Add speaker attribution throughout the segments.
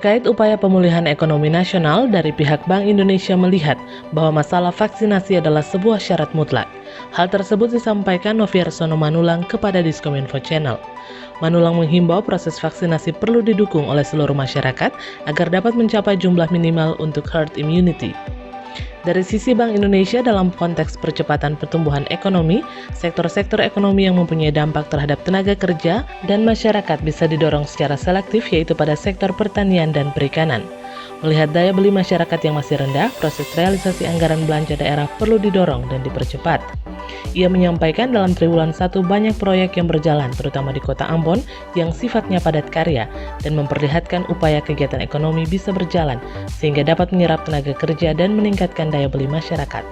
Speaker 1: Terkait upaya pemulihan ekonomi nasional, dari pihak Bank Indonesia melihat bahwa masalah vaksinasi adalah sebuah syarat mutlak. Hal tersebut disampaikan Noviarsono Manulang kepada Diskominfo Channel. Manulang menghimbau proses vaksinasi perlu didukung oleh seluruh masyarakat agar dapat mencapai jumlah minimal untuk herd immunity. Dari sisi Bank Indonesia dalam konteks percepatan pertumbuhan ekonomi, sektor-sektor ekonomi yang mempunyai dampak terhadap tenaga kerja dan masyarakat bisa didorong secara selektif, yaitu pada sektor pertanian dan perikanan. Melihat daya beli masyarakat yang masih rendah, proses realisasi anggaran belanja daerah perlu didorong dan dipercepat. Ia menyampaikan dalam triwulan 1 banyak proyek yang berjalan, terutama di kota Ambon yang sifatnya padat karya dan memperlihatkan upaya kegiatan ekonomi bisa berjalan sehingga dapat menyerap tenaga kerja dan meningkatkan daya beli masyarakat.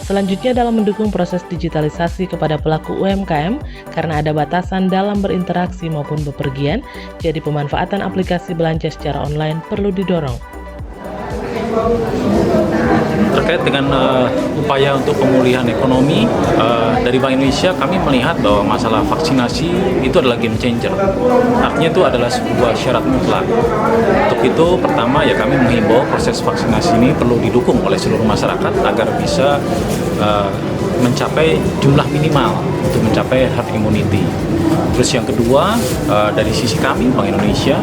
Speaker 1: Selanjutnya dalam mendukung proses digitalisasi kepada pelaku UMKM karena ada batasan dalam berinteraksi maupun bepergian, jadi pemanfaatan aplikasi belanja secara online perlu didorong.
Speaker 2: Terkait dengan upaya untuk pemulihan ekonomi dari Bank Indonesia, kami melihat bahwa masalah vaksinasi itu adalah game changer. Artinya itu adalah sebuah syarat mutlak. Untuk itu, pertama ya kami menghimbau proses vaksinasi ini perlu didukung oleh seluruh masyarakat agar bisa mencapai jumlah minimal untuk mencapai herd immunity. Terus yang kedua, dari sisi kami Bank Indonesia,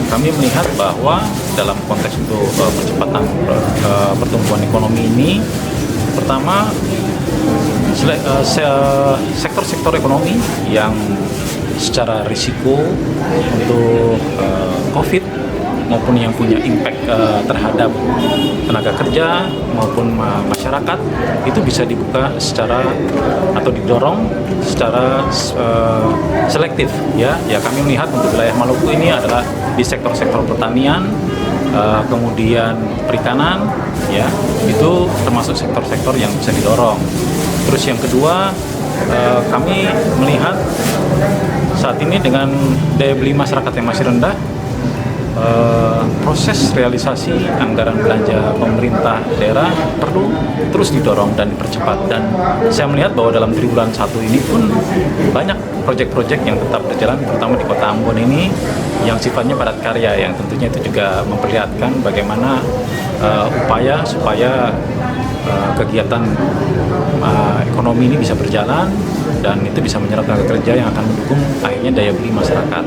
Speaker 2: kami melihat bahwa dalam konteks untuk percepatan pertumbuhan ekonomi ini, pertama sektor-sektor ekonomi yang secara risiko untuk COVID maupun yang punya impact terhadap tenaga kerja maupun masyarakat itu bisa dibuka secara atau didorong secara selektif ya kami melihat untuk wilayah Maluku ini adalah di sektor-sektor pertanian, kemudian perikanan ya, itu termasuk sektor-sektor yang bisa didorong. Terus yang kedua, kami melihat saat ini dengan daya beli masyarakat yang masih rendah, proses realisasi anggaran belanja pemerintah daerah perlu terus didorong dan dipercepat. Dan saya melihat bahwa dalam triwulan 1 ini pun banyak proyek-proyek yang tetap berjalan, terutama di kota Ambon ini yang sifatnya padat karya, yang tentunya itu juga memperlihatkan bagaimana upaya supaya kegiatan ekonomi ini bisa berjalan dan itu bisa menyerap tenaga kerja yang akan mendukung akhirnya daya beli masyarakat.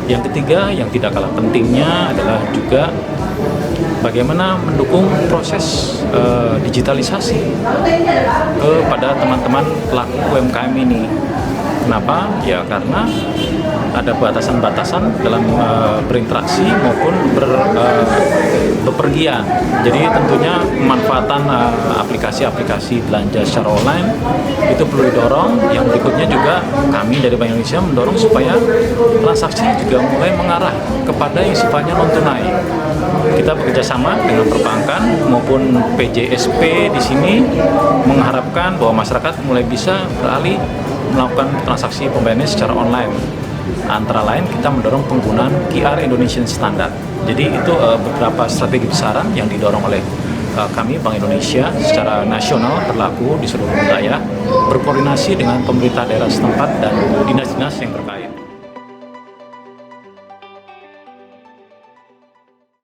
Speaker 2: Yang ketiga, yang tidak kalah pentingnya adalah juga bagaimana mendukung proses digitalisasi kepada teman-teman pelaku UMKM ini. Kenapa? Ya karena ada batasan-batasan dalam berinteraksi maupun bepergian. Jadi tentunya pemanfaatan aplikasi-aplikasi belanja secara online itu perlu didorong. Yang berikutnya juga kami dari Bank Indonesia mendorong supaya transaksi juga mulai mengarah kepada yang sifatnya non-tunai. Kita bekerjasama dengan perbankan maupun PJSP di sini mengharapkan bahwa masyarakat mulai bisa beralih melakukan transaksi pembayarannya secara online. Antara lain kita mendorong penggunaan QR Indonesian Standard. Jadi itu beberapa strategi besaran yang didorong oleh kami Bank Indonesia secara nasional berlaku di seluruh wilayah, berkoordinasi dengan pemerintah daerah setempat dan dinas-dinas yang terkait.